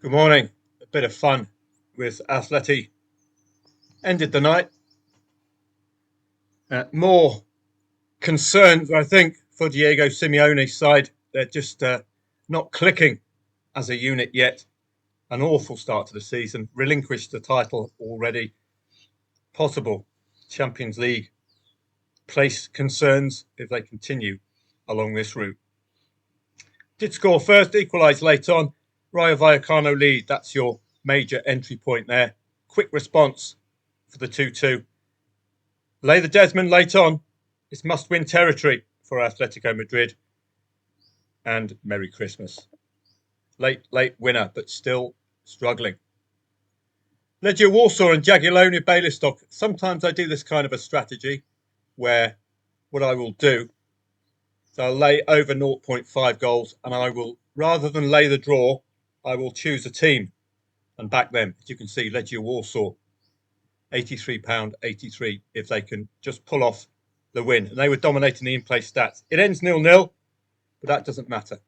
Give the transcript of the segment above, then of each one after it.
Good morning. A bit of fun with Atleti. Ended the night. More concerns, I think, for Diego Simeone's side. They're just not clicking as a unit yet. An awful start to the season. Relinquished the title already. Possible Champions League place concerns if they continue along this route. Did score first, equalised late on. Rayo Vallecano lead. That's your major entry point there. Quick response for the 2-2. Lay the Desmond late on. It's must-win territory for Atletico Madrid. And Merry Christmas. Late winner, but still struggling. Legia Warsaw and Jagiellonian Białystok. Sometimes I do this kind of a strategy where what I will do is I'll lay over 0.5 goals and I will, rather than lay the draw, I will choose a team and back them. As you can see, Legia Warsaw, £83.83 if they can just pull off the win. And they were dominating the in-play stats. It ends 0-0, but that doesn't matter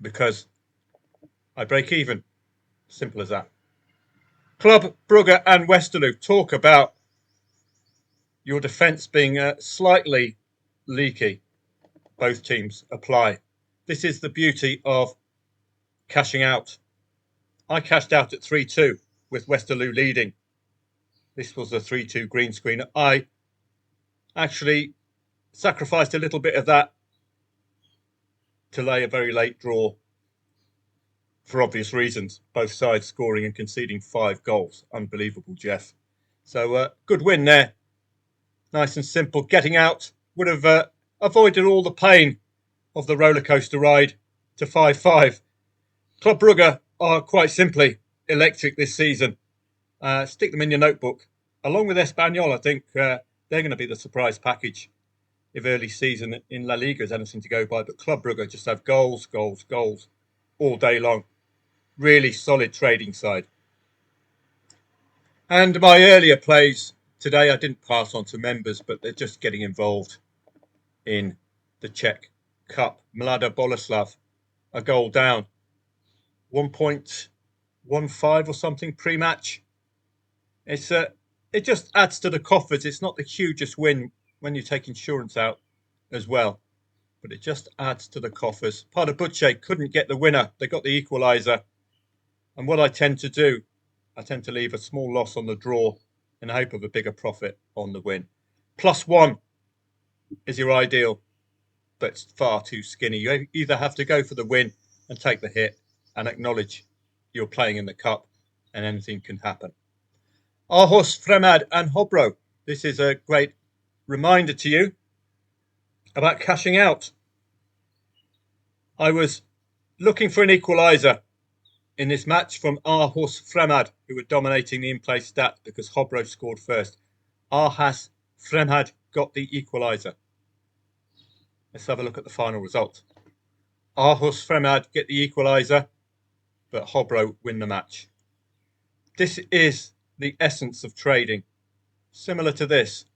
because I break even. Simple as that. Club Brugge and Westerlo, talk about your defence being slightly leaky. Both teams apply. This is the beauty of cashing out. I cashed out at 3-2 with Westerlo leading. This was a 3-2 green screen. I actually sacrificed a little bit of that to lay a very late draw for obvious reasons. Both sides scoring and conceding 5 goals. Unbelievable, Jeff. So good win there. Nice and simple. Getting out would have avoided all the pain of the roller coaster ride to 5-5. Club Brugge are quite simply electric this season. Stick them in your notebook. Along with Espanyol, I think they're going to be the surprise package if early season in La Liga is anything to go by. But Club Brugge just have goals all day long. Really solid trading side. And my earlier plays today, I didn't pass on to members, but they're just getting involved in the Czech Cup. Mlada Boleslav, a goal down. 1.15 or something pre-match. It just adds to the coffers. It's not the hugest win when you take insurance out as well, but it just adds to the coffers. Pardubice couldn't get the winner. They got the equaliser. And what I tend to do, I tend to leave a small loss on the draw in the hope of a bigger profit on the win. +1 is your ideal, but it's far too skinny. You either have to go for the win and take the hit and acknowledge you're playing in the cup and anything can happen. Aarhus, Fremad and Hobro. This is a great reminder to you about cashing out. I was looking for an equaliser in this match from Aarhus Fremad, who were dominating the in-play stats because Hobro scored first. Aarhus Fremad got the equaliser. Let's have a look at the final result. Aarhus Fremad get the equaliser, but Hobro win the match. This is the essence of trading. Similar to this.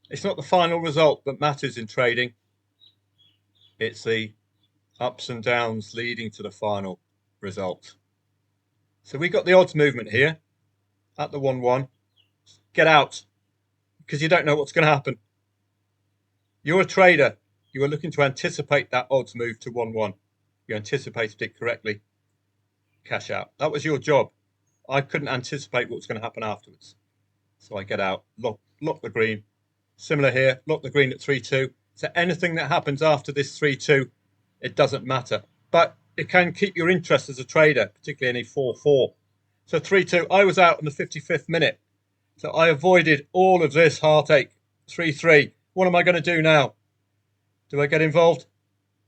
It's not the final result that matters in trading. It's the ups and downs leading to the final result. So we got the odds movement here at the 1-1. Get out because you don't know what's going to happen. You're a trader. You are looking to anticipate that odds move to 1-1. You anticipated it correctly. Cash out. That was your job. I couldn't anticipate what was going to happen afterwards. So I get out, lock the green. Similar here, lock the green at 3-2. So anything that happens after this 3-2, it doesn't matter. But it can keep your interest as a trader, particularly any 4-4. So 3-2, I was out in the 55th minute. So I avoided all of this heartache. 3-3. What am I going to do now? Do I get involved?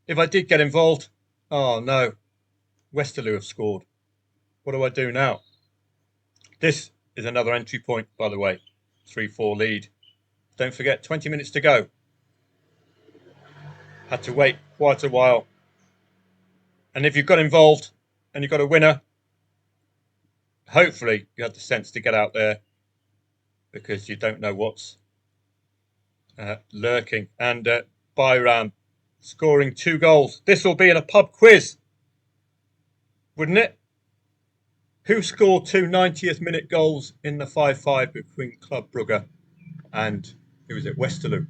If I did get involved, oh no. Westerlo have scored. What do I do now? This is another entry point, by the way. 3-4 lead. Don't forget, 20 minutes to go. Had to wait quite a while. And if you've got involved and you've got a winner, hopefully you have the sense to get out there because you don't know what's lurking. And Bayram scoring 2 goals. This will be in a pub quiz. wouldn't it? Who scored two 90th minute goals in the 5-5 between Club Brugge and who was it? Westerlo.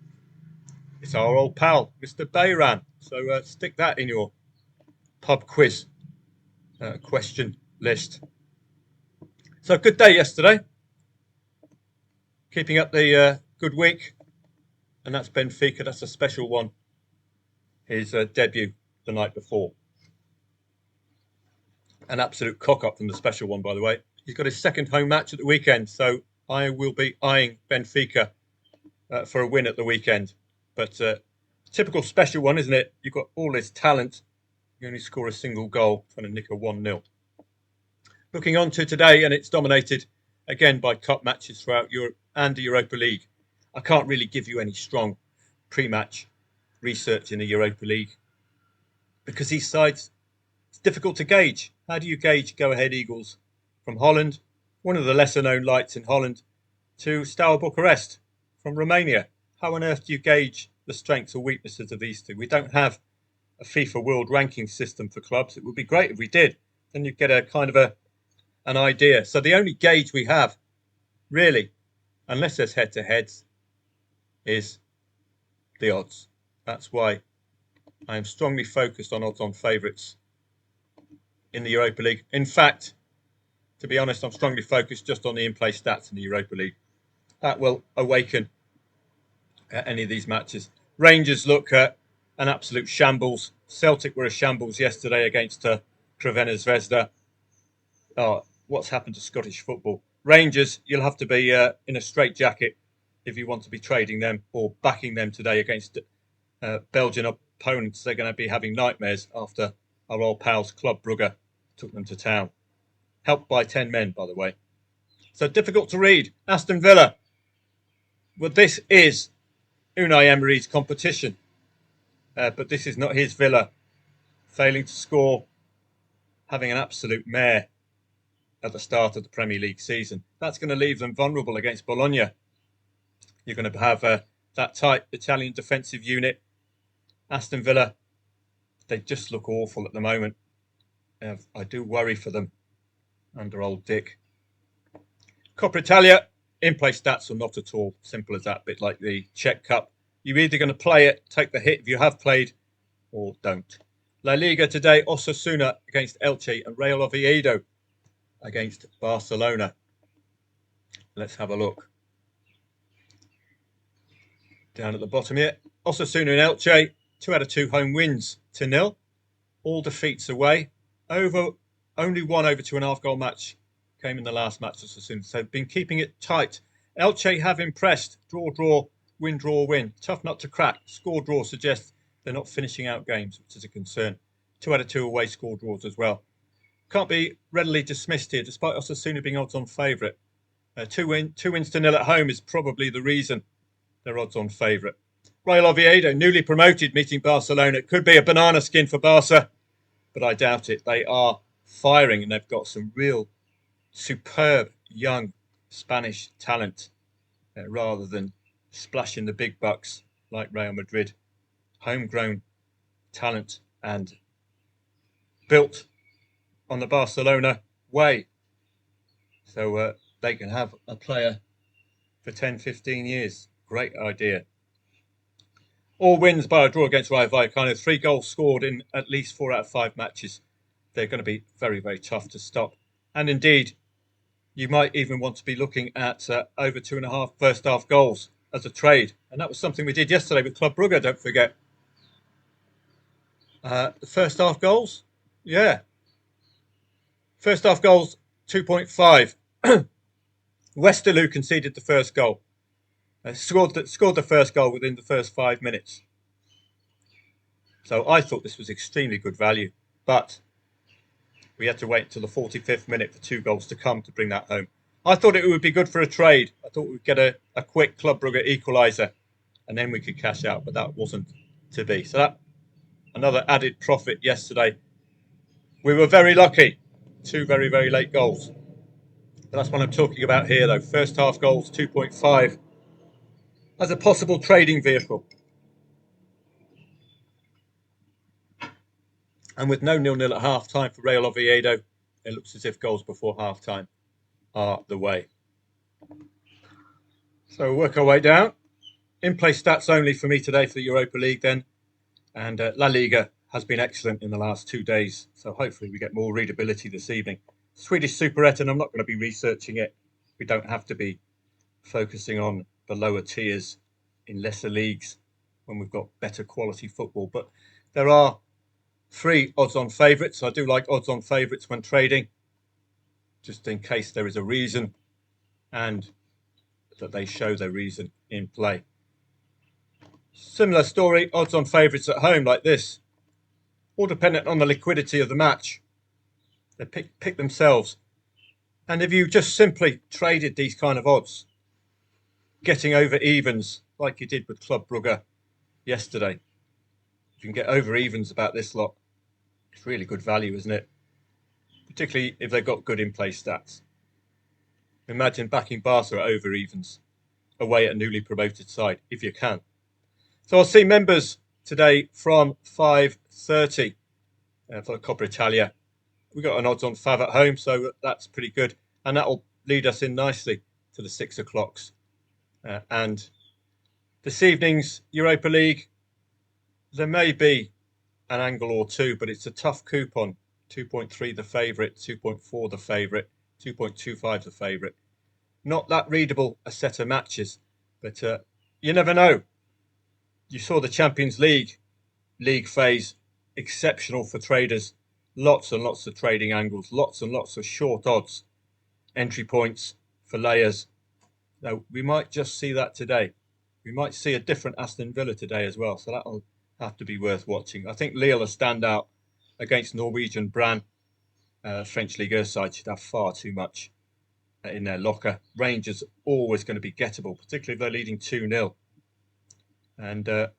It's our old pal, Mr. Bayran. So stick that in your pub quiz question list. So good day yesterday. Keeping up the good week. And that's Benfica. That's a special one. His debut the night before. An absolute cock-up from the special one, by the way. He's got his second home match at the weekend. So I will be eyeing Benfica for a win at the weekend. But typical special one, isn't it? You've got all this talent. You only score a single goal, trying to nick a 1-0. Looking on to today, and it's dominated again by cup matches throughout Europe and the Europa League. I can't really give you any strong pre-match research in the Europa League because these sides, it's difficult to gauge. How do you gauge Go Ahead Eagles from Holland, one of the lesser-known lights in Holland, to Steaua Bucharest from Romania? How on earth do you gauge the strengths or weaknesses of these two? We don't have a FIFA World Ranking system for clubs. It would be great if we did. Then you'd get a kind of an idea. So the only gauge we have, really, unless there's head-to-heads, is the odds. That's why I am strongly focused on odds-on favourites in the Europa League. In fact, to be honest, I'm strongly focused just on the in-play stats in the Europa League. That will awaken any of these matches. Rangers look an absolute shambles. Celtic were a shambles yesterday against Crvena Zvezda. Oh, what's happened to Scottish football? Rangers, you'll have to be in a straitjacket if you want to be trading them or backing them today against Belgian opponents. They're going to be having nightmares after our old pals Club Brugge took them to town. Helped by 10 men, by the way. So difficult to read. Aston Villa. Well, this is Unai Emery's competition. But this is not his Villa. Failing to score, having an absolute mare at the start of the Premier League season. That's going to leave them vulnerable against Bologna. You're going to have that tight Italian defensive unit. Aston Villa, they just look awful at the moment. I do worry for them under old Dick. Coppa Italia, in-play stats are not at all simple as that, bit like the Czech Cup. You're either going to play it, take the hit if you have played, or don't. La Liga today, Osasuna against Elche and Real Oviedo against Barcelona. Let's have a look. Down at the bottom here, Osasuna and Elche, 2 out of 2 home wins to 0. All defeats away. Only one over 2.5 goal match came in the last match of Osasuna. So been keeping it tight. Elche have impressed. Draw, win. Tough nut to crack. Score draw suggests they're not finishing out games, which is a concern. 2 out of 2 away score draws as well. Can't be readily dismissed here, despite Osasuna being odds-on favourite. 2 wins to 0 at home is probably the reason they're odds-on favourite. Real Oviedo, newly promoted, meeting Barcelona. It could be a banana skin for Barca, but I doubt it. They are firing, and they've got some real superb young Spanish talent rather than splashing the big bucks like Real Madrid. Homegrown talent and built on the Barcelona way. So they can have a player for 10, 15 years. Great idea. All wins by a draw against Rayo Vallecano. 3 goals scored in at least 4 out of 5 matches. They're going to be very, very tough to stop. And indeed, you might even want to be looking at over 2.5 first half goals as a trade. And that was something we did yesterday with Club Brugge, don't forget. The first half goals? Yeah. First half goals, 2.5. Westerlo conceded the first goal. Scored the first goal within the first 5 minutes. So I thought this was extremely good value. But we had to wait until the 45th minute for 2 goals to come to bring that home. I thought it would be good for a trade. I thought we'd get a quick Club Brugge equaliser and then we could cash out, but that wasn't to be. So that another added profit yesterday. We were very lucky. 2 very, very late goals. But that's what I'm talking about here, though. First half goals, 2.5 as a possible trading vehicle. And with no 0-0 at half-time for Real Oviedo, it looks as if goals before half-time are the way. So we'll work our way down. In-play stats only for me today for the Europa League then. And La Liga has been excellent in the last 2 days. So hopefully we get more readability this evening. Swedish Superettan, I'm not going to be researching it. We don't have to be focusing on the lower tiers in lesser leagues when we've got better quality football. But there are 3 odds-on favourites. I do like odds-on favourites when trading, just in case there is a reason and that they show their reason in play. Similar story, odds-on favourites at home like this. All dependent on the liquidity of the match. They pick themselves. And if you just simply traded these kind of odds, getting over evens like you did with Club Brugge yesterday, if you can get over evens about this lot, it's really good value, isn't it? Particularly if they've got good in-play stats. Imagine backing Barca at over evens away at a newly promoted side, if you can. So I'll see members today from 5:30 for the Coppa Italia. We've got an odds-on fav at home, so that's pretty good. And that'll lead us in nicely to the 6 o'clocks. And this evening's Europa League, there may be an angle or two, but it's a tough coupon. 2.3 the favourite, 2.4 the favourite, 2.25 the favourite. Not that readable a set of matches, but you never know. You saw the Champions League phase, exceptional for traders. Lots and lots of trading angles, lots and lots of short odds, entry points for layers. Now, we might just see that today. We might see a different Aston Villa today as well, so that'll have to be worth watching. I think Lille will stand out against Norwegian Brann. French Liga side should have far too much in their locker. Rangers always going to be gettable, particularly if they're leading 2-0. And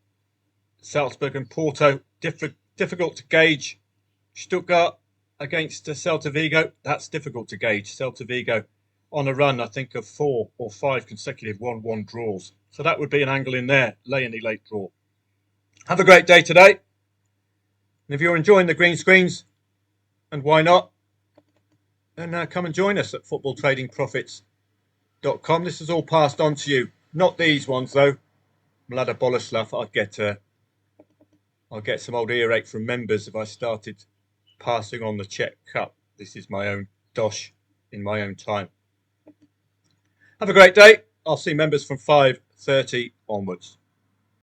Salzburg and Porto, difficult to gauge. Stuttgart against Celta Vigo, that's difficult to gauge. Celta Vigo on a run, I think, of 4 or 5 consecutive 1-1 draws. So that would be an angle in there, lay any late draw. Have a great day today. And if you're enjoying the green screens, and why not, then come and join us at footballtradingprofits.com. This is all passed on to you. Not these ones, though. Mlada Boleslav, I'll get some old earache from members if I started passing on the Czech Cup. This is my own dosh in my own time. Have a great day. I'll see members from 5:30 onwards.